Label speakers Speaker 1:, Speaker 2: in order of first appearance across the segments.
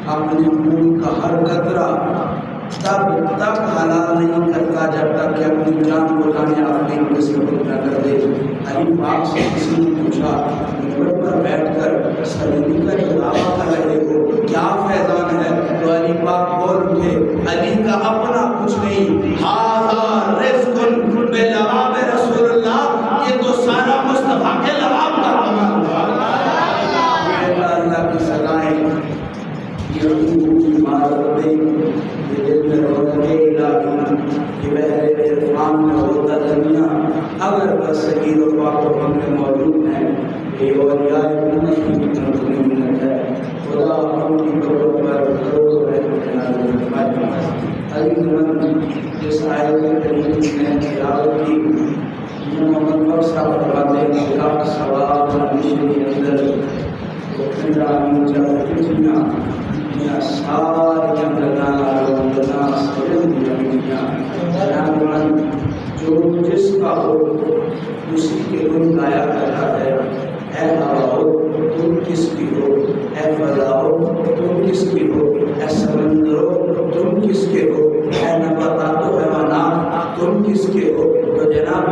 Speaker 1: اپنے خون کا ہر قطرہ تب تک حلال نہیں کرتا جب کرتا کہ اپنی جان بچانے آپ نے ان سے نہ کر دے. علی پاک سے کسی نے پوچھا ممبر پر بیٹھ کر سلیمی کا دعویٰ کر رہے ہو, کیا فیضان ہے؟ تو علی پاک بول اٹھے, علی کا اپنا کچھ نہیں, ھذا رزق بلواب رسول اللہ, یہ تو سارا مصطفیٰ کے لواب کا کمال ہے. اللہ کی سزائیں یہ عمارت میں یہ دل میں رونق الہی یہ بحر عرفان میں ہوتا دنیا اگر بس صغیر و پاک و ہم میں موجود ہیں. یہ اولیاء امت کی منت ہے. خدا اپنی قبر پر کروڑوں رحمت نازل فرمائے. عزیز من جس آیت کریم میں تلاوت کی محمد پاک صاحب فرماتے ہیں لاکھ ثواب ہمیشہ کے اندر آمین جانا یا ساری اندرنا سجن دیا جناب جو جس کا ہو اسی کے گن گایا کرتا ہے. اے ہوا ہو تم کس کی ہو, اے فضا ہو تم کس کی ہو, اے سمندر ہو تم کس کے ہو, اے نباتات و حیوانات تم کس کے ہو. تو جناب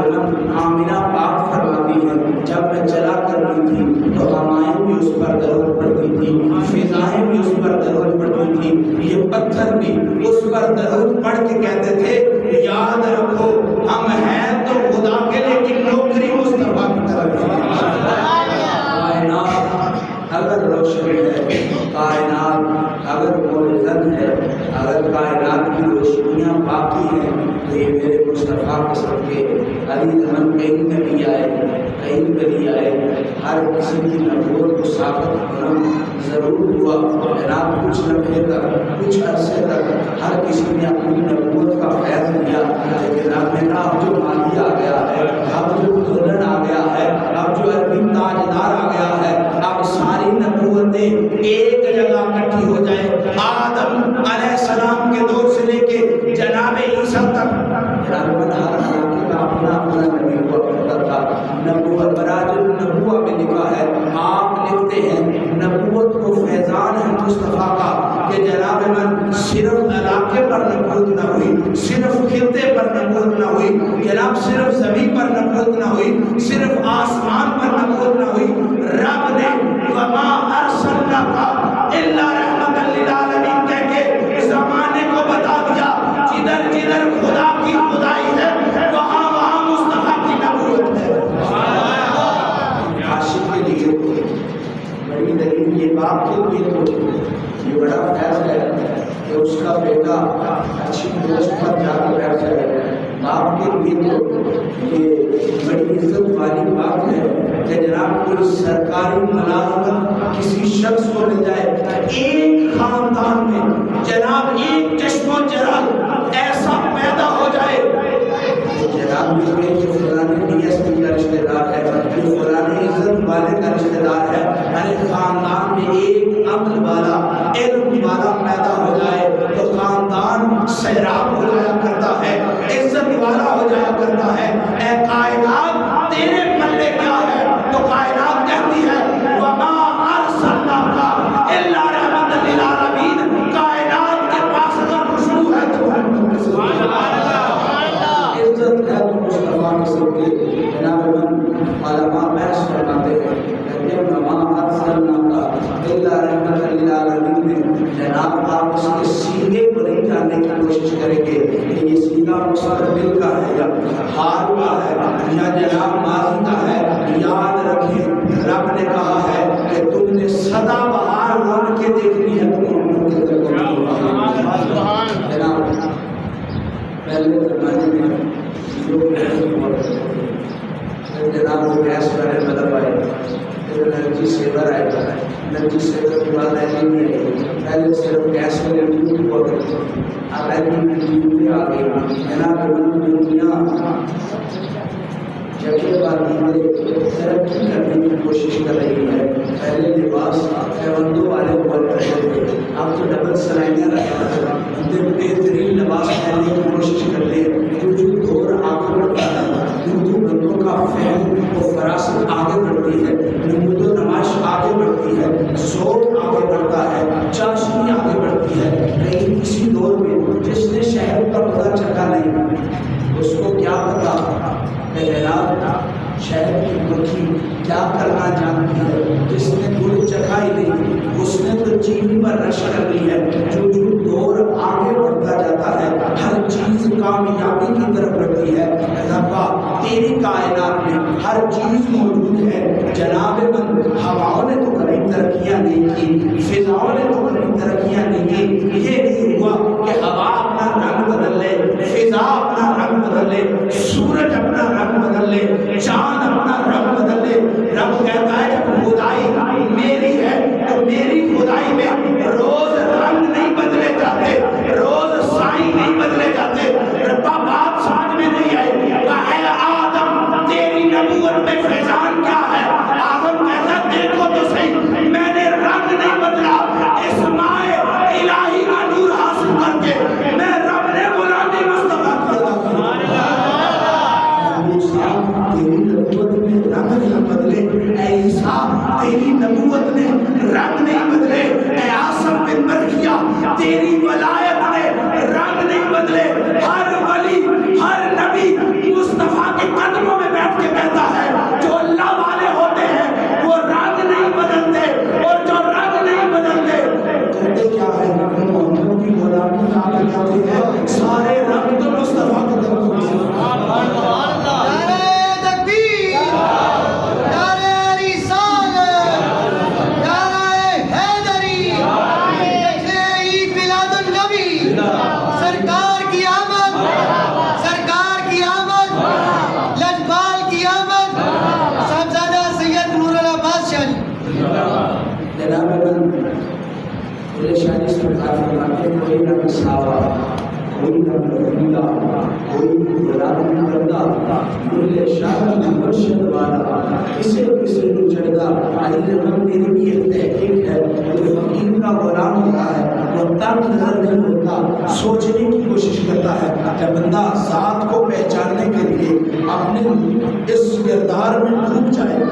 Speaker 1: آمینہ پاک فرماتی ہیں جب میں چلا کرتی تھی تو ہوائیں بھی اس پر درود پڑتی تھی, فضائیں بھی اس پر درود پڑتی تھی, یہ پتھر بھی اس پر درود پڑھ کے کہتے تھے یاد رکھو ہم ہیں تو خدا کے لیکن نوکری مصطفیٰ کی طرف ہے. کائنات اگر روشن ہے, کائنات اگر ملزم ہے, اگر کائنات کی روشنیاں باقی ہیں تو یہ میرے مصطفیٰ کے سب کے علی زمن کہیں نبی آئے کہیں ولی آئے, ہر کسی کی نبوت کو ثابت ہونا ضرور ہوا. جناب کچھ لمحے تک کچھ عرصے تک ہر کسی نے اپنی نبوت کا فیض لیا, لیکن اب نے کہا اب جو مالی آ گیا ہے, اب جو دلہن آ گیا ہے, اب جو عربی تاجدار آ گیا ہے, اب ساری نبوتیں ایک جگہ اکٹھی ہو جائے. آدم علیہ السلام کے دور سے لے کے جناب عیسیٰ تک جناب ہر علاقے کا اپنا اپنا نبی ہوا کرتا تھا. نبوت براج النبوہ میں لکھا ہے, آپ لکھتے ہیں نبوت کو فیضان ہے مصطفیٰ کا کہ جناب من صرف علاقے پر نبوت نہ ہوئی, صرف خطے پر نبوت نہ ہوئی, جناب صرف زمین پر نبوت نہ ہوئی, صرف آسمان پر نبوت نہ ہوئی. رب نے وما ارسلناک الا رحمۃ للعالمین کہہ کے زمانے کو بتا دیا جدھر جدھر خدا کی خدائی ہے وہاں وہاں مصطفیٰ کی نبوت ہے. عاشق کے لیے بڑی دلیل یہ باپ کے لیے تو یہ بڑا فیض ہے کہ اس کا بیٹا اچھی پوسٹ پر جا کر بیٹھ جائے. باپ کے لیے تو یہ بڑی عزت والی بات ہے کہ جناب کوئی سرکاری ملازمت کسی شخص کو مل جائے. ایک خاندان میں جناب ایک چشم و چراغ ایسا پیدا ہو جائے جناب یہ فلانے ڈی ایس پی کا رشتہ دار ہے, یہ فلانے عزت والے کا رشتہ دار ہے. ہر خاندان میں ایک عقل والا علم والا پیدا ہو جائے تو خاندان سیراب ہو جایا کرتا ہے, عزت والا ہو جایا کرتا ہے. اے کائنات تیرے پلے کیا ہے؟ تو کائنات کہتی ہے وما ارسلناک الا رحمۃ للعالمین. کائنات کے پاس اگر خوشبو ہے تو عزت ہے تو مصطفیٰ کے سب کے. جناب علماء بحث فرماتے ہیں کہ وما ارسلناک الا رحمۃ للعالمین میں جناب آپ اس کے سینے کو نہیں جاننے کی کوشش کریں گے کہ یہ سینہ مستقبل کا ہے یا حال کا ہے یا جناب ماضی کا ہے. یاد رکھیں رب نے کہا ہے کہ تم نے سدا بہار رون کے دیکھنی ہے جناب. پہلے زمانے میں لوگ جناب وہ گیس والے مطلب آئے, پھر انرجی سیور آئے گا, انرجی سیور کے بعد ایل ای ڈی آئی, پہلے صرف گیس والے ٹیوب ہوا کرتے تھے, اب ایل ای ڈی ٹیوب آ گئی. جناب دنیا جگہ پر ترقی کرنے کی کوشش کر رہی ہے. پہلے لباس پیوندوں والے ہوا کرتے تھے, اب تو ڈبل سلائیاں رکھا ہے, بہترین لباس پہننے کی کوشش کرتے ہیں. جو دور آگے بڑھتا ہے اردو بندوں کا فہم و فراست آگے بڑھتی ہے, نمود و نمائش آگے بڑھتی ہے, ذوق آگے بڑھتا ہے, چاشنی آگے بڑھتی ہے. کہیں کسی دور میں جس نے شہر کا پتہ چکا نہیں اس کو کیا پتا کہ جناب شہر کی مکھی کیا کرنا جانتی ہے؟ جس نے گڑ چکھا ہی نہیں اس نے تو چینی پر رش کر لی ہے۔ جو دور آگے بڑھتا جاتا ہے ہر چیز کامیابی کی طرف بڑھتی ہے۔ ربا تیری کائنات میں ہر چیز موجود ہے۔ جناب من ہواؤں نے تو کبھی ترقیاں نہیں کی، فضاؤں نے تو کبھی ترقیاں نہیں کی۔ یہ نہیں ہوا کہ ہوا اپنا رنگ بدل لے، فضا اپنا رنگ بدل لے، سورج اپنا رنگ بدل لے، چاند اپنا رنگ بدل لے۔ رب کہتا ہے جب خدائی میری ہے تو میری خدائی میں روز رنگ نہیں بدلے جاتے، روز سائیں نہیں بدلے جاتے۔ ربا بات سمجھ میں نہیں آئی کہ اے آدم تیری نبوت میں فیضان کیا ہے؟ آدم کہتا دیکھو تو صحیح، میں نے رنگ نہیں بدلا، اس مائے الہی کا نور حاصل کر کے میں رب نے غلامی مصطفیٰ تیری نبوت میں رنگ نہیں بدلے۔ اے عیسیٰ تیری نبوت نے رنگ نہیں بدلے۔ اے عاصم بن برکیہ تیری ولایت نے رنگ نہیں بدلے۔ ہر ولی ہر نبی مصطفیٰ کے قدموں میں بیٹھ کے کہتا ہے جو اللہ والے ہوتے ہیں وہ رنگ نہیں بدلتے، اور جو رنگ نہیں بدلتے کہتے کیا ہے؟ محمد کی غلامی نام کہتے ہیں سارے رنگ تو مصطفیٰ کے قدموں میں۔ شاعری سرکار فرماتے ہیں کوئی رنگ ساوا، کوئی رنگ رنگیلا، کوئی غلامی کردا، بولے شاہ مرشد والا کسے کسے نو چڑھدا۔ آئی رنگ میری بھی ایک تحقیق ہے، جو فقیر کا غلام ہوتا ہے وہ تنگ نظر نہیں ہوتا، سوچنے کی کوشش کرتا ہے۔ جب بندہ ذات کو پہچاننے کے لیے اپنے اس کردار میں ڈوب جائے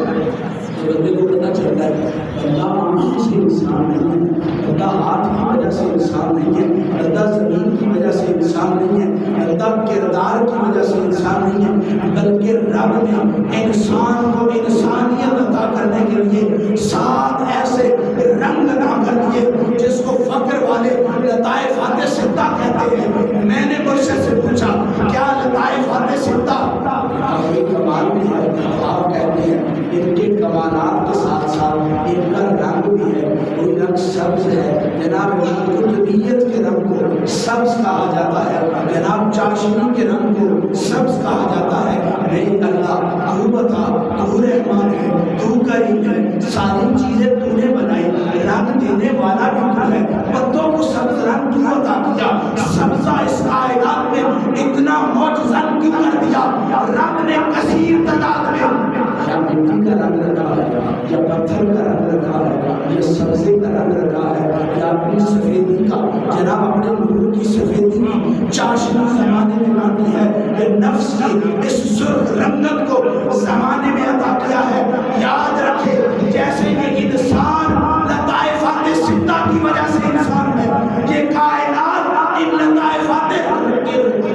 Speaker 1: تو بندے کو پتہ چلتا ہے بندہ آنکھ سے انسان نہیں ہے، بندہ ہاتھ کی وجہ سے انسان نہیں ہے، بندہ زمین کی وجہ سے انسان نہیں ہے، بندہ کردار کی وجہ سے انسان نہیں ہے، بلکہ رب نے انسان کو انسانیت عطا کرنے کے لیے 7 ایسے رنگ عطا کر دیے جس کو فقر والے لطائفات ستہ کہتے ہیں۔ میں نے مرشد سے پوچھا کیا لطائفات ستہ؟ کوئی کمال بھی ہے، آپ کہتے ہیں ان کے کمالات کے ساتھ ساتھ ان کا رنگ بھی ہے۔ کوئی رنگ سبز ہے، جناب قطبیت کے رنگ کو سبز کہا جاتا ہے، جناب چاشنی کے رنگ کو سبز کہا جاتا ہے۔ نہیں اللہ تو بتا، تو رحمان ہے، تو کریم ہے، ساری چیزیں تو نے بنائی، رنگ دینے والا بھی تو ہے، پتوں کو سبز رنگ تو عطا کیا، سبزہ اس کائنات میں اتنا معجزہ کیوں کر دیا؟ رب نے کثیر تعداد میں یا مٹی کا رنگ رکھا ہے، یا پتھر کا رنگ رکھا ہے، یا سبزے کا رنگ رکھا ہے، یا اپنی سفیدی کا، جناب اپنے نور کی سفیدی کی چاشنی زمانے میں باندھی ہے، یہ نفس کی اس سرخ رنگت کو زمانے میں عطا کیا ہے۔ یاد رکھے جیسے یہ انسان لطائفات ستہ کی وجہ سے انسان ہے، یہ کائنات ان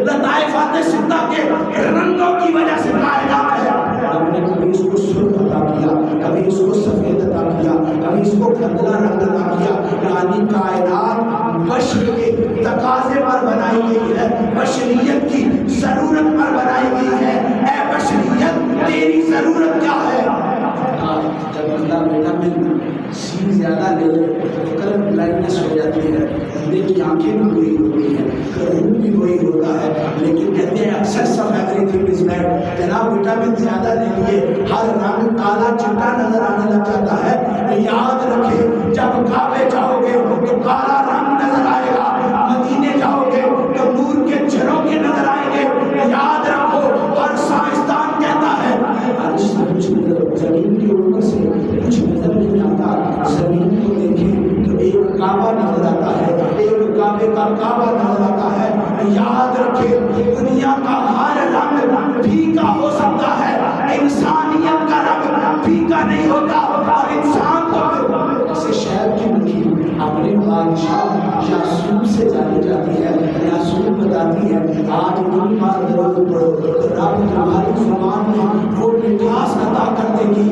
Speaker 1: لطائفات ستہ کے رنگوں کی وجہ سے کائنات ہے۔ ہم نے کبھی اس کو سرخ عطا کیا، کبھی اس کو سفید عطا کیا، کبھی اس کو گندلا رنگ عطا کیا، یعنی کائنات بشر کے تقاضے پر بنائی گئی ہے، بشریت کی ضرورت پر بنائی گئی ہے۔ اے بشریت تیری ضرورت کیا ہے؟ جب اللہ بیٹا میں سی زیادہ لے لے تو کلر بلائنڈنس ہو جاتی ہے، بندے کی آنکھیں بھی وہی ہوتی ہیں، روح بھی وہی ہوتا ہے، لیکن کہتے ہیں access of every thing is bad. جناب وٹامن زیادہ لے لیے ہر رنگ کالا چٹا نظر آنے لگ جاتا ہے۔ یاد رکھے جب کعبے جاؤ گے تو کالا رنگ نظر آئے گا، مدینے جاؤ گے تو نور کے جھروکے نظر آئیں گے۔ یاد رکھو ہر سائنسدان کہتا ہے عرش سے کچھ نظر، زمین کے اوپر سے کچھ نظر نہیں آتا، زمین کو دیکھیں تو ایک کعبہ نظر آتا ہے، ایک کعبے کا کعبہ نظر آتا ہے۔ یاد رکھے دنیا کا ہر رنگ پھیکا ہو سکتا ہے، انسانیت کا رنگ پھیکا نہیں ہوتا، اور انسان تو جیسے شہر کی مکھی اپنے بادشاہ یاسوب سے جانی جاتی ہے، یاسوب بتاتی ہے آج اتنی بار درود پڑھو تو رب تمہاری زبان میں وہ مٹھاس عطا کر دے گی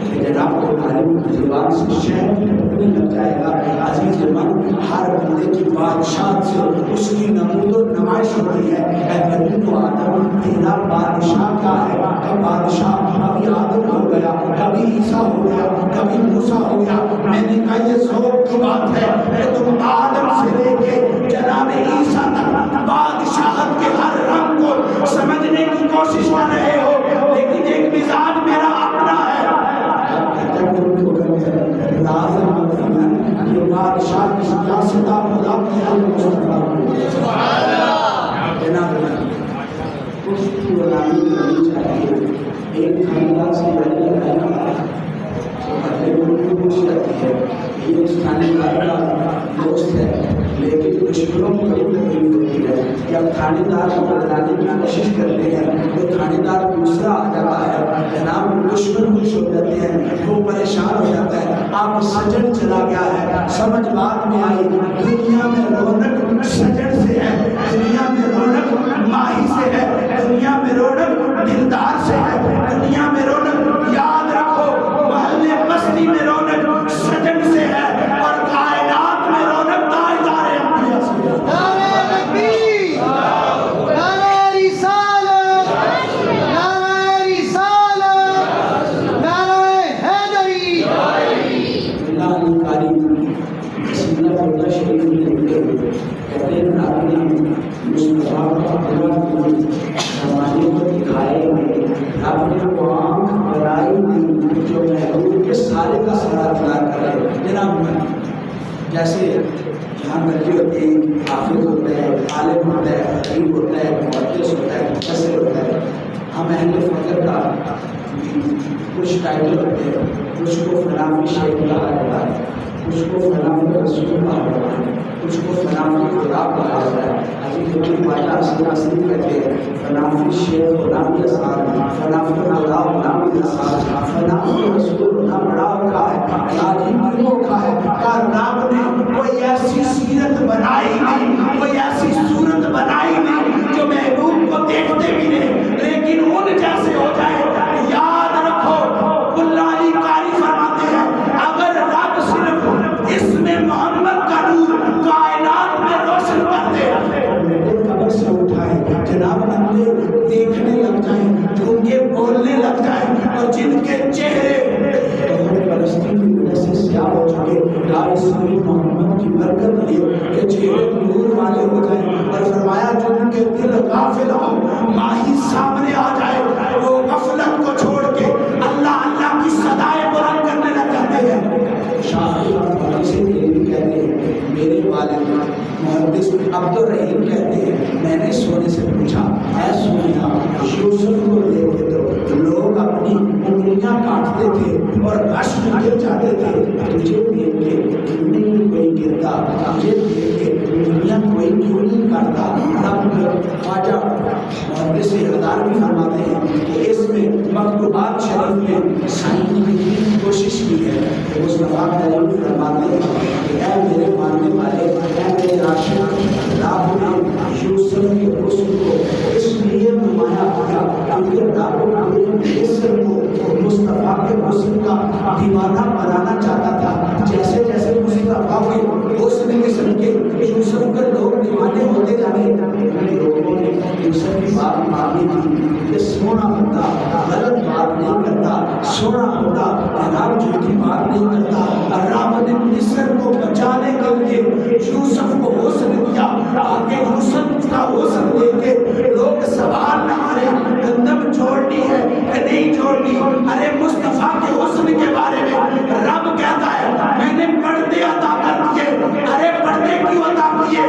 Speaker 1: کہ جناب تمہاری زبان سے شہد نکلنے لگ جائے گا. عزیز من، ہر بندے کی بادشاہ سے اس کی نمود و نمائش ہوتی ہے. اے بنی تو آدم، تیرا بادشاہ کیا ہے؟ کہ بادشاہ کبھی آدم ہو گیا، کبھی عیسیٰ ہو گیا، کبھی موسیٰ ہو گیا. میں نے کہا یہ ذوق کی بات ہے کہ تم آدم سے لے کے جناب عیسیٰ تک بادشاہت کے ہر رنگ کو سمجھنے کی کوشش کر رہے ہو، لیکن ایک مزاج میرا اپنا ہے. یہ بادشاہ کی سیاست خدا کی ہے جناب اس کی غلامی کرنی چاہیے. ایک خاندان سے لڑکی رہنا تو اگلے ملک کو خوش رہتی ہے. یہ اس خاندان کا دوست ہے، لیکن دشمنوں کو بڑی تکلیف ہوتی ہے. جب تھانے دار کو بدلانے کی کوشش کرتے ہیں تو تھانے دار دوسرا آ جاتا ہے، جناب دشمن خوش ہو جاتے ہیں، وہ پریشان ہو جاتا ہے. اب سجن چلا گیا ہے، سمجھ بات میں آئی. دنیا میں رونق سجن سے ہے، دنیا میں رونق ماہی سے ہے، دنیا میں رونق دلدار سے ہے، دنیا میں رونق یاد رکھو محلے بستی میں رونق سجن سے ہے، اور کائنات میں رونق تاجدار انبیاء سے ہے.
Speaker 2: نعرہ تکبیر، نعرہ رسالت، نعرہ رسالت، نعرہ حیدری.
Speaker 1: اللہ علی قاری سیدہ فردہ شریف میں لکھتے ہوئے کہتے ہیں آپ نے مصطفیٰ کا قدرت زمانے کو دکھائے ہوئے، آپ نے وہ آنکھ بنائی ہوئی جو محبوب کے سارے کا سارا اطلاع کرے. جناب جیسے یہاں بچے ہوتے ہیں، حافظ ہوتا ہے، عالم ہوتا ہے، خطیب ہوتا ہے، محدث ہوتا ہے، مفسر ہوتا ہے. ہم اہل فقر کا کچھ ٹائٹل ہوتے ہیں، کچھ کو فلاں شیخ کہا جاتا ہے، کچھ کو فلاں رسول کہا جاتا ہے، کچھ کو فلاں خدا کہا جاتا ہے. عزیز الدین خواجہ اصلی کہتے ہیں فلاں شیخ غلامی اثار، فلاں خدا غلامی اثار، فلاں رسول خدا بڑا ہوتا ہے، عجیب کیوں ہوتا ہے کہ رب نے کوئی ایسی سیرت بنائی نہیں، کوئی ایسی صورت بنائی نہیں جو محبوب کو دیکھتے بھی نہیں لیکن ان جیسے ہو جائے. یاد رکھو اللہ علی قاری فرماتے ہیں اگر رب صرف اس میں محمد کا نور کائنات میں روشن کر دے، قبر سے اٹھائے جناب بندے دیکھنے لگ جائیں، جھونکے بولنے لگ جائیں، اور جن کے چہرے فلسطین کی وجہ سے سیاہ ہو چکے، اسلامی محمد کی برکت یہ کہ چہرے نور والے ہو جائیں. اور فرمایا جن کے دل غافل ہو، ماہی سامنے آ جائے، وہ غفلت کو چھوڑ کے اللہ اللہ کی صدائیں بلند کرنے لگ جاتے ہیں. شاعر سے کہتے ہیں میرے والد محدث عبد الرحیم کہتے ہیں میں نے سونے سے پوچھا اے سونا یوسف کو دیکھے تو لوگ اپنی انگلیاں کاٹتے تھے اور غش میں گر جاتے تھے، تجھے دیکھ کے کیوں نہیں کوئی گرتا، تجھے دیکھ کے انگلیاں کوئی کیوں نہیں کاٹتا. اب خواجہ محدث ہردار بھی فرماتے ہیں کہ اس میں مکتوبات شریف میں سائن کی کوشش کی ہے. مصطفیٰ کریم فرماتے ہیں کہ اے میرے ماننے والے، اے میرے عاشق، رب نے یوسف کے حسن کو اس لیے نمایاں کیا کیونکہ رب نے مصر کو مصطفیٰ کے حسن کا دیوانہ بنانا چاہتا تھا. جیسے جیسے مصطفیٰ کے حسن مصر کے یوسف کے لوگ دیوانے ہوتے جانے، لوگوں نے یوسف کی بات مانی تھی کہ سونا بندہ غلط بات نہیں کرتا، سونا بندہ جناب جھوٹی بات نہیں کرتا. رب نے مصر کو بچانے کے لیے یوسف کو حسن دیا تاکہ یوسف کا حسن دیکھ کے لوگ سوال نہ کریں گندم چھوڑنی ہے کہ نہیں چھوڑنی. ارے مصطفیٰ کے حسن کے بارے میں رب کہتا ہے میں نے پردے عطا کر دیے. ارے پردے کیوں عطا کیے؟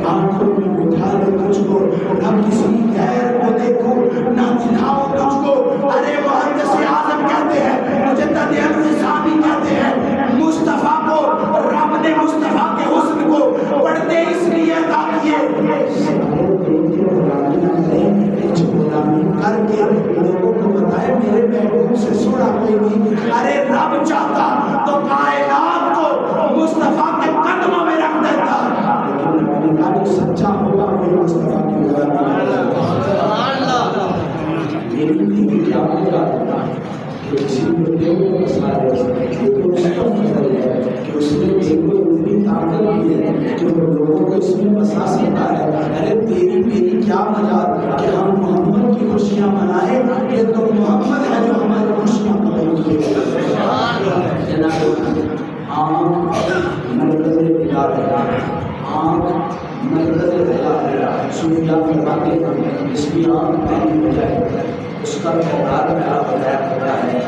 Speaker 1: آنکھوں میں بٹھا لے تجھ کو، نہ کسی غیر کو دیکھو، نہ دکھاؤ تجھ کو. ارے محدث اعظم کہتے ہیں، مجدد الرسامی کہتے ہیں مصطفیٰ کو رب نے مصطفیٰ کے حسن کو پردے اس لیے عطا کیے میری بیوی کیا مجھے آتا کہ کسی کو دیو کو بسا دے یہ تو اس کا فضل ہے کہ اس نے ایک کو اتنی طاقت دی ہے کہ وہ لوگوں کو اس میں بسا سکتا ہے. ارے تیری میری کیا مجال کہ ہم محمد کی خوشیاں منائیں, یہ تو محمد ہے جو ہماری خوشیاں قبول کیے. جناب آنکھ مرکز حیات ہے, آنکھ مرکز حیات ہے. صوفیاء فرماتے ہیں اس کی آنکھ پانی ہو جائے اس کا کردار میں آپ بیان کرتا ہے.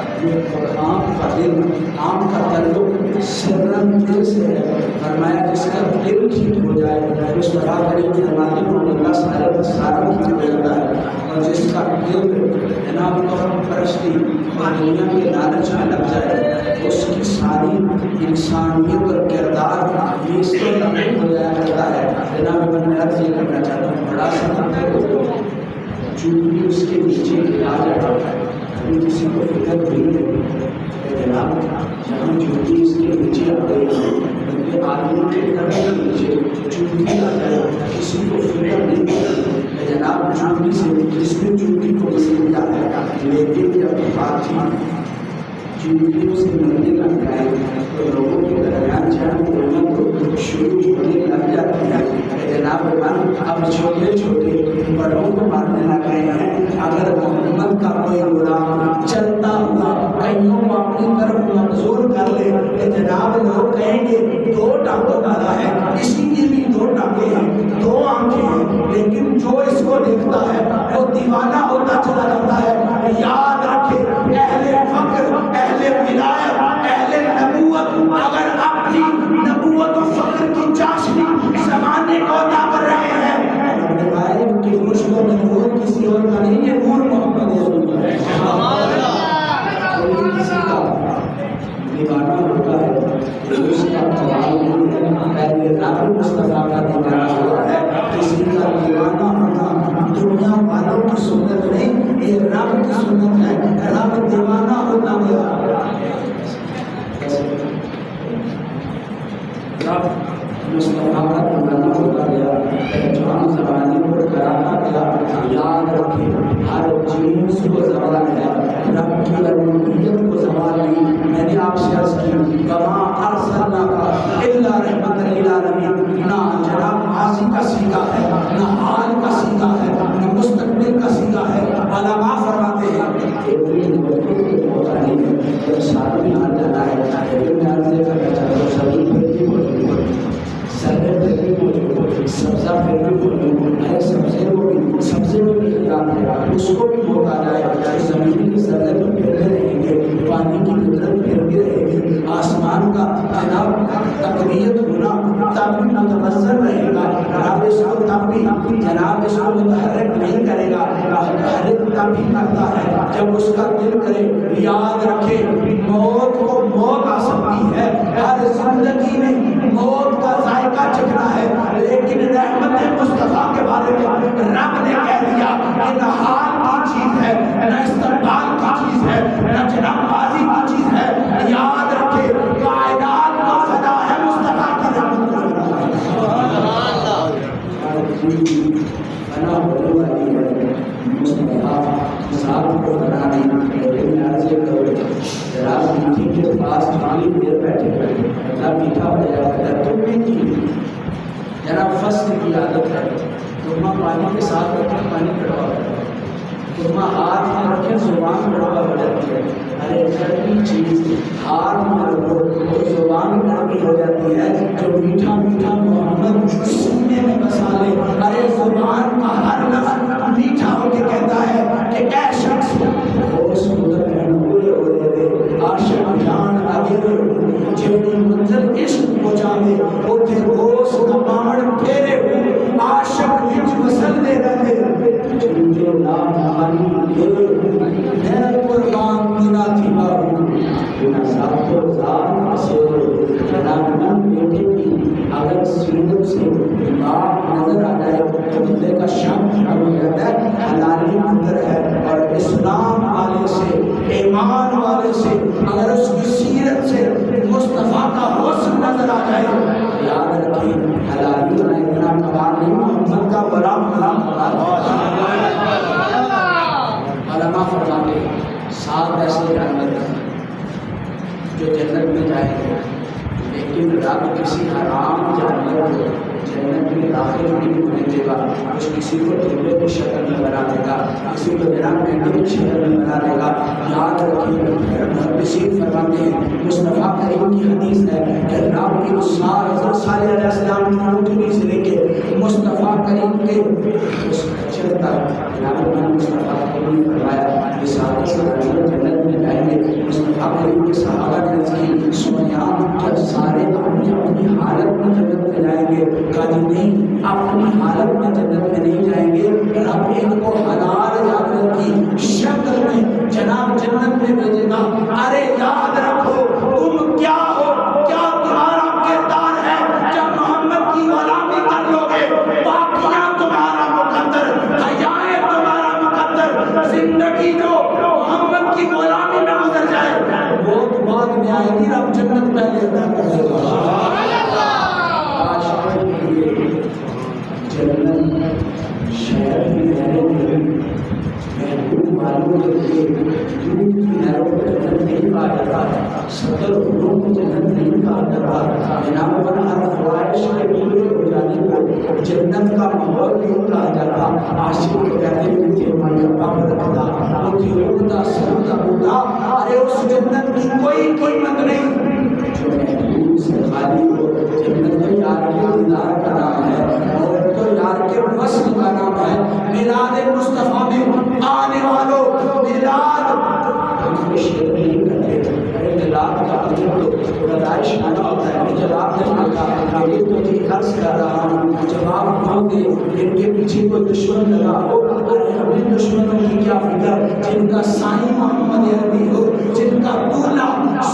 Speaker 1: آنکھ کا دل, آنکھ کا تعلق سرن دل سے ہے. فرمایا جس کا دل ٹھیک ہو جائے اس طرح کریم فرماتے ہیں اللہ سارے کا سارا ٹھیک ہو جاتا ہے. اور جس کا دل جناب قوم پرستی اور دنیا کے لالچ میں لگ جائے اس کی ساری انسانیت اور کردار یہ اس کو نقل ہو جایا کرتا ہے. جناب میں عرض یہ کرنا چاہتا ہوں بڑا سا چونکہ اس کے نیچے آ جاتا ہے ابھی کسی کو فکر نہیں ہے جناب جہاں چونکہ اس کے نیچے آ گئی ہے آدمی کے قدم کے نیچے چونکہ آ جائے کسی کو فکر نہیں ہے جناب. چونکہ سے جس نے چونکہ کو سمجھا ہے لیکن جب بات تھی چونکہ سے ملنے لگ جائے تو لوگوں کے درمیان جہاں بولنا تو شروع ہونے لگ جاتی ہے جناب. اب چھوٹے چھوٹے بڑوں کو مارنے لگ گئے ہیں. اگر محمد کا کوئی غلام چلتا ہوا کئیوں کو اپنی طرف منظور کر لے کہ جناب لوگ کہیں گے دو ٹانگوں والا ہے, اسی کی بھی دو ٹانگیں ہیں, دو آنکھیں ہیں, لیکن جو اس کو دیکھتا ہے وہ دیوانہ ہوتا چلا جاتا ہے. یاد رکھے اہل فقر, اہل ولایت, اہل نبوت اگر اپنی نبوت و فقر کی چاشنی زمانے کو ادا کر رہے ہیں کہ خوشبو میں نور کسی اور کا نہیں ہے, نور محمد رسول اللہ. کوئی کسی کا دیوانہ ہوتا ہے اس کا جواب نہیں ہے. پہلے رب مصطفیٰ کا دیوانہ ہوا ہے. کسی کا دیوانہ ہونا دنیا والوں کی سنت نہیں, یہ رب کی سنت ہے. رب دیوانہ ہوتا گیا, رب مصطفیٰ کا دیوانہ ہوتا گیا, پہچان زبانی کو کراتا گیا. یاد رکھے ہر چیز کو زبان ہے, رب کی الوہیت کو زبان دی. میں نے آپ سے عرض کی کما ارسلناک الا رحمۃ للعالمین. نہ جناب ماضی کا سیگا ہے, نہ حال کا سیگا ہے, نہ مستقبل کا سیگا ہے. علماء فرماتے ہیں کہ پوری وقت کو پہنچا نہیں ہے جب شادی میں آ جانا ہے. لیکن میں عرض کرنا چاہتا ہوں سبھی پھر بھی موجود ہو, سرے پھر بھی موجود ہو, سبزہ پھر بھی موجود ہو. نئے سبزے میں بھی خیال ہے اس کو بھی موقع جائے. زمین کے سرے تو پھرتے رہیں گے, پانی کی قدرت پھر بھی رہے گی, آسمان کا جناب تقویت ہونا تب بھی متوزن رہے گا. رب اس کو تب بھی جناب اس کو متحرک نہیں کرے گا, متحرک تب بھی کرتا ہے جب اس کا دل کرے. یاد رکھے موت کو موت آ سکتی ہے, ہر زندگی میں موت کا ذائقہ چکھنا ہے, لیکن رحمت مصطفیٰ کے بارے میں رب نے کہہ دیا کہ نہ حال کی چیز ہے, نہ استقبال کی چیز ہے, نہ جناب ماضی کی چیز ہے. یاد رکھے کائنات کا فدا ہے مصطفیٰ کی رحمت کا فدا ہے. بنا ہونے والی ہے مصطفیٰ ذات کو بنانے. لیکن میں عرض یہ کروں ذرا میٹھی کے پاس تھوڑی دیر بیٹھے اتنا میٹھا ہو جائے گا. تم نے کی جناب فصل کی عادت ہے, ترما پانی کے ساتھ رکھیں پانی کڑوا ہوتا ہے, ترما ہاتھ میں رکھیں زبان کڑوا ہو جاتی ہے. ارے کڑوی چیز ہاتھ میں رکھو تو زبان کڑوی ہو جاتی ہے. جو میٹھا میٹھا محمد سینے میں بسا لے, ارے زبان کا ہر لفظ میٹھا ہو کے کہتا ہے کہ اے شخص اس مدر ہوئے عاشق جان اگر جیڑی منزل عشق پہنچاوے اوتھے روز کا باڑ پھیرے عاشق وچ وصل دے رہے جو نام آنی دے میں قربان بنا تھی بابو بنا ساتھ و ذات سے جناب من بیٹے کی اگر سیرت سے باپ نظر آ جائے تو بندے کا شک ہو جاتا ہے. حلالی اندر ہے اور اسلام والے سے ایمان والے سے اگر اس کی سیرت سے مصطفیٰ کا حسن نظر آ جائے یاد رکھیں حلالی اتنا کمال نہیں محمد کا بڑا بڑا جائیں گے، لیکن رب کسی حرام جانور کو جنت میں داخل نہیں ہونے دے گا. کچھ کسی کو ٹھیلے کی شکل میں بنا دے گا، کسی کو جناب مہندی کی شکل میں بنا دے گا. یاد رکھیے محدثین فرماتے ہیں، مصطفیٰ کریم کی حدیث ہے کہ رب کی سال حضرت صالح علیہ السلام کی روٹنی سے لے کے مصطفیٰ کریم کے اس کچر تک جناب مصطفیٰ کریم نے فرمایا یہ سارے سارے جنت میں جائیں گے. مصطفیٰ کریم کے صحابہ نے عرض کی سنیا کیا سارے اپنی اپنی حالت میں جنت میں جائیں گے؟ کہا جی نہیں، اپنی حالت میں جنت میں نہیں جائیں گے. رب ان کو حلال جانور کی شکل میں جناب جنت میں بھیجے گا. ارے یاد رکھو تم کیا ہو، کیا تمہارا کردار ہے؟ جب محمد کی غلامی کر لو گے، باقیاں تمہارا مقدر، حیائیں تمہارا مقدر، زندگی جو محمد کی غلامی میں گزر جائے بہت بعد میں آئے گی. رب جنت پہلے ادا کرے گا. جنت شہر کی نہروں میں محبوب والوں کے لیے دودھ کی نہروں کو جنت نہیں کہا جاتا، 70 گھروں کو جنت نہیں کہا جاتا. جناب ہر خواہش کے پورے ہو جانے کو جنت کا ماحول نہیں کہا جاتا. عاشق کو کہتے ہیں کہ ہمارے پاک رکھتا وہ کی عمدہ سرودہ ہوتا. ارے اس جنت کی کوئی قیمت نہیں جو محبوب سے خالی ہو. جنت تو یار کے دیدار کا نام ہے، اور تو یار کے وصل کا نام ہے. میلاد مصطفیٰ میں آنے والوں میلاد ہم شیر نہیں کرتے. میلاد کا تو پیدائش آنا ہوتا ہے. جب آپ نے کہا یہ تو جی عرض کر رہا ہوں، جب آپ کہو گے ان کے پیچھے کوئی دشمن لگا ہو، ارے ہمیں دشمنوں کی کیا فکر جن کا سائیں محمد عربی ہو، جن کا دولہ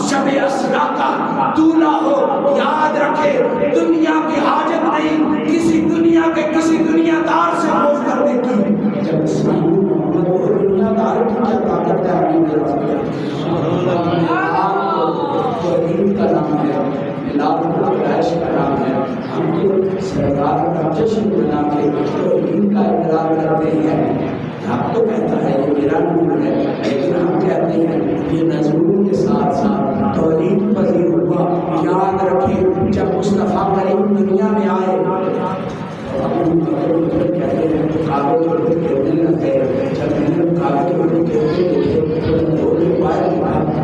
Speaker 1: شب اسرا کا دولہ ہو. یاد رکھے دنیا کی حاجت نہیں کسی دنیا کے کسی دنیا دار سے خوف کرنے کی. جب سائیں محمد ہو دنیا دار کی کیا طاقت ہے؟ توحید کا نام ہے، میلاد پیدائش کا نام ہے. ہم تو سرکار کا جشن منا کے توحید کا اقرار کرتے ہیں. آپ تو کہتا ہے یہ میرا نور ہے، لیکن ہم کہتے ہیں یہ نظروں کے ساتھ ساتھ توحید پذیر ہوا. یاد رکھیں جب مصطفیٰ کریم دنیا میں آئے کہتے ہیں کعبے کے لوگ کہنے لگے، جب میں نے کعبے کے لوگ کہتے دیکھے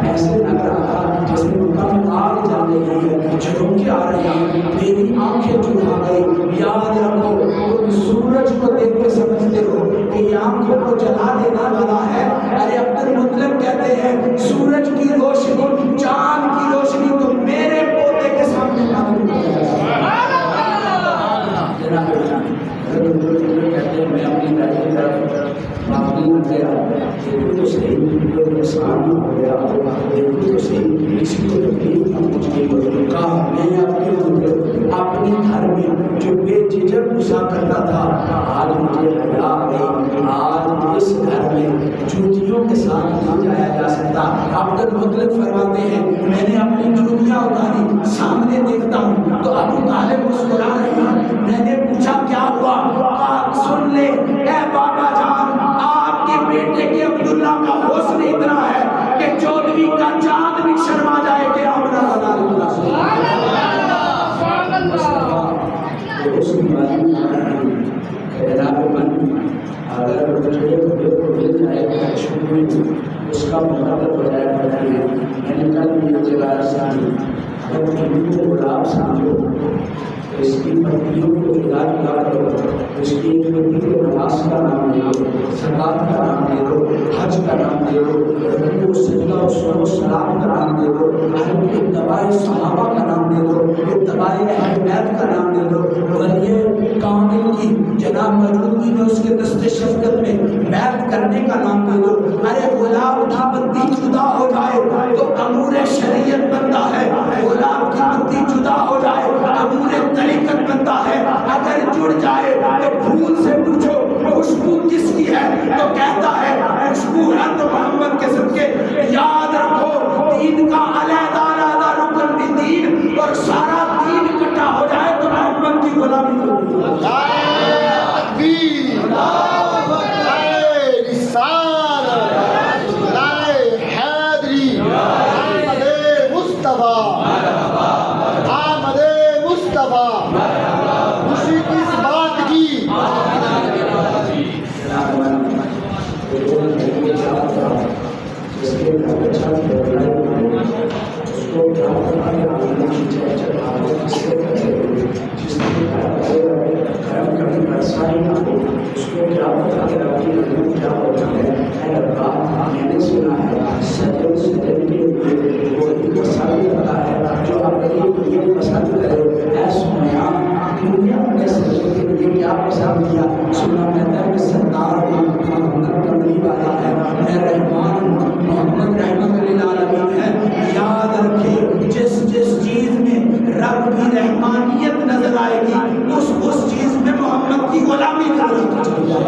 Speaker 1: ایسے لگ رہا تھا جس میں ان کا آگ جا رہی ہے، جھڑوں کے آ رہی ہیں، میری آنکھیں چڑھا گئی. یاد رکھو تم سورج کو دیکھ کے سمجھتے ہو کہ یہ آنکھوں کو جلا دینے والا ہے. ارے عبد المطلب کہتے ہیں سورج کی روشنی، چاند کی روشنی تو میرے پوتے کے سامنے کہتے ہیں میں اپنی گاڑی کی طرف باقی نہ گیا، دیکھو تو صحیح کوئی نقصان نہ ہو گیا، دیکھو تو صحیح کسی کو تکلیف نہ پہنچ گئی. کہا میں اپنے گھر میں جو بے جھجک گھسا کرتا تھا آج مجھے حیا آ گئی. آج اس گھر میں جوتیوں کے ساتھ نہیں جایا جا سکتا. عبد المطلب فرماتے ہیں میں نے اپنی جوتیاں اتاری، سامنے دیکھتا ہوں تو ابو طالب مسکرا رہے ہیں. میں نے پوچھا کیا ہوا؟ سن لے اے بابا جان، آپ کے بیٹے کے عبداللہ کا حسن اتنا ہے کہ 14ویں کا چاند بھی شرما جائے کہ آمنہ حلال اللہ اس کی معلوم خیرات من اگر بچے کو مل جائے تو اس کا مقدر ہو جائے گا. میں نے کل یہ جگہ سمجھی اگر کہیں کو گلاب سمجھو تو اس کی پتیوں کو جدا جدا کرو، اس کی پتی کو نماز کا نام دے دو، زکات کا نام دے دو، حج کا نام دے دو، رکوع سجدہ و سلام و سلام کا نام دے دو، اتباع صحابہ کا نام دے دو، اتباع اہل بیت کا نام دے دو، ولی کامل کی جناب موجودگی میں اس کے دست شفقت میں بیعت کرنے کا نام دے دو. ارے گلاب کی پتی جدا ہو جائے تو امور شریعت بنتا ہے، گلاب کی پتی جدا ہو جائے امور طریقت بنتا ہے. اگر جڑ جائے تو پھول سے پوچھو خوشبو کس کی ہے تو کہتا ہے خوشبو ہے تو محمد کے صدقے. یاد رکھو دین کا علیحدہ علیحدہ رکن بھی دین، اور سارا دین اکٹھا ہو جائے تو محمد کی غلامی ہوگی.
Speaker 2: مصطفیٰ
Speaker 1: جس کے بچہ اس کو کیا پتا ہے کس سے کرے جس نے کرم کبھی برسا ہی نہ ہو اس کو کیا پتا ہے کہ کیا ہوتا ہے میں نے سنا ہے سجن سجن کے وہی پسند کرتا ہے جو اپنے لیے پسند کرے اے سنیا تم نے اپنے سجن کے لیے کیا پسند کیا سنا کہتا ہے کہ سردار محمد کملی والا ہے میں رحمان محمد رحمت للعالمین ہے یاد رکھے جس چیز میں رب کی رحمانیت نظر آئے گی اس چیز میں محمد کی غلامی کرنی چاہیے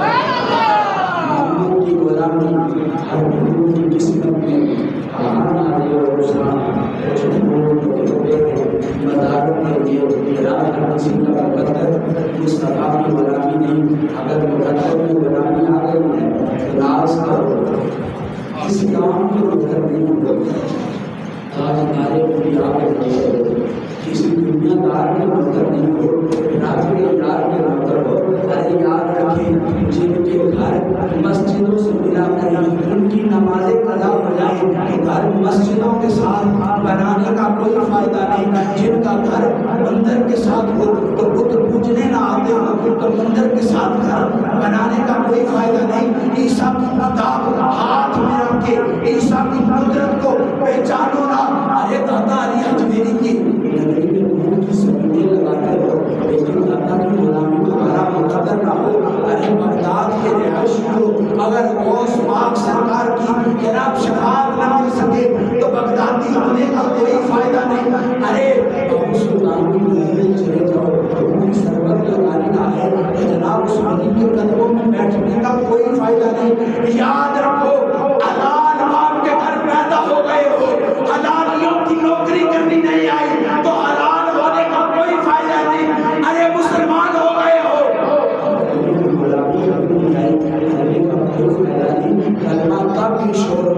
Speaker 1: محمد کی غلامی ہر کی قسمت میں مداروں کے لیے کسی کا مقدر مصطفیٰ کی غلامی نہیں اگر مقدر میں غلامی آ گئی ہے راز کرو کسی کام کے مقدر نہیں ہوتا آج ہمارے کسی دنیا دار کے مقدر نہیں ہو رات کے یار کے مقدر ہو ارے یاد رکھیں جن کے گھر مسجدوں سے ملا کریں ان کی نمازیں قضا ہو جائیں تو گھر مسجدوں کے ساتھ بنانے کا کوئی فائدہ نہیں جن کا گھر مندر کے ساتھ ہو تو بت پوجنے نہ آتے ہو تو مندر کے ساتھ گھر بنانے کا کوئی فائدہ نہیں عیسیٰ کی کتاب ہاتھ میں رکھ کے عیسیٰ کی قدرت کو پہچانو نا ارے دادا علی اجمیری کی نگری میں بہت کی سبیلیں لگاتے ہو لیکن دادا کی غلامی تمہارا مقدر نہ ہو ارے بغداد کے رہائشیوں اگر غوث پاک سرکار کی جناب شفاعت نہ مل سکے تو بغدادی ہونے کا کوئی فائدہ نہیں ارے ابو سلطان کی محل چلے جاؤ ان سربت لگانے کا ہے تو جناب اس ولی کے قدموں میں بیٹھنے کا کوئی فائدہ نہیں یاد رکھو حلال آپ کے گھر پیدا ہو گئے ہو حلالیوں کی نوکری کرنی نہیں آئی تو حلال ہونے کا کوئی فائدہ نہیں ارے مسلمان ہو گئے ہو غلامی کرنی آئی کا کوئی فائدہ نہیں کلمہ کا بھی شور